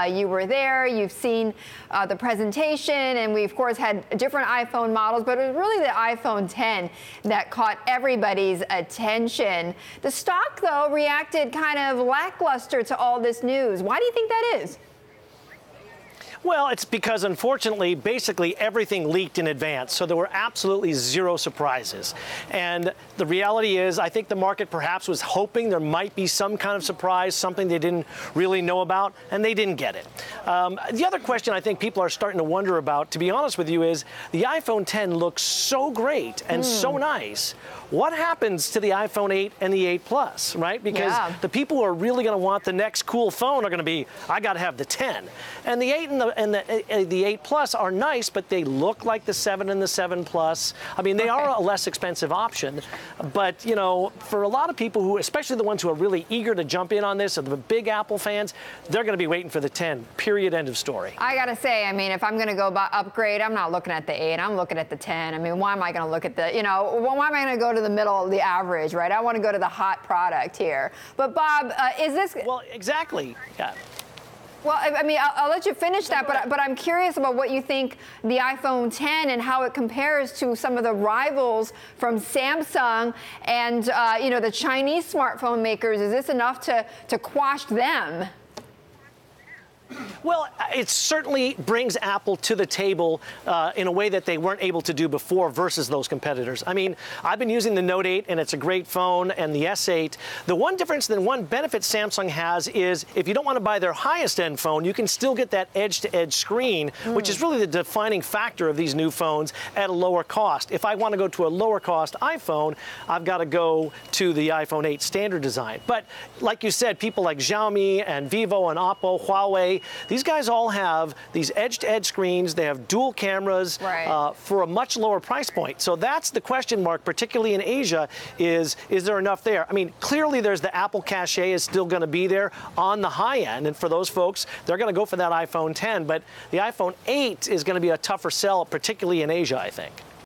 You were there, you've seen the presentation, and we, of course, had different iPhone models, but it was really the iPhone 10 that caught everybody's attention. The stock, though, reacted kind of lackluster to all this news. Why do you think that is? Well, it's because, unfortunately, basically everything leaked in advance, so there were absolutely zero surprises. And the reality is, I think the market perhaps was hoping there might be some kind of surprise, something they didn't really know about, and they didn't get it. The other question I think people are starting to wonder about, to be honest with you, is the iPhone 10 looks so great and so nice. What happens to the iPhone 8 and the 8 Plus, right? Because the people who are really going to want the next cool phone are going to be, I got to have the 10. And the 8 and the 8 Plus are nice, but they look like the 7 and the 7 Plus. I mean, they are a less expensive option. But, you know, for a lot of people who, especially the ones who are really eager to jump in on this, or the big Apple fans, they're going to be waiting for the 10, period, end of story. I got to say, I mean, if I'm going to go upgrade, I'm not looking at the 8, I'm looking at the 10. I mean, why am I going to look at the, you know, why am I going to go to the middle, the average, right? I want to go to the hot product here. But Bob, is this... Well, exactly. Yeah. Well, I mean, I'll let you finish that, but I'm curious about what you think the iPhone 10 and how it compares to some of the rivals from Samsung and, you know, the Chinese smartphone makers. Is this enough to quash them? Well, it certainly brings Apple to the table in a way that they weren't able to do before versus those competitors. I mean, I've been using the Note 8, and it's a great phone, and the S8. The one difference, the one benefit Samsung has is if you don't want to buy their highest-end phone, you can still get that edge-to-edge screen, which is really the defining factor of these new phones at a lower cost. If I want to go to a lower-cost iPhone, I've got to go to the iPhone 8 standard design. But like you said, people like Xiaomi and Vivo and Oppo, Huawei, these guys all have these edge-to-edge screens. They have dual cameras for a much lower price point. So that's the question mark, particularly in Asia, is there enough there? I mean, clearly there's the Apple cachet is still going to be there on the high end. And for those folks, they're going to go for that iPhone 10. But the iPhone 8 is going to be a tougher sell, particularly in Asia, I think.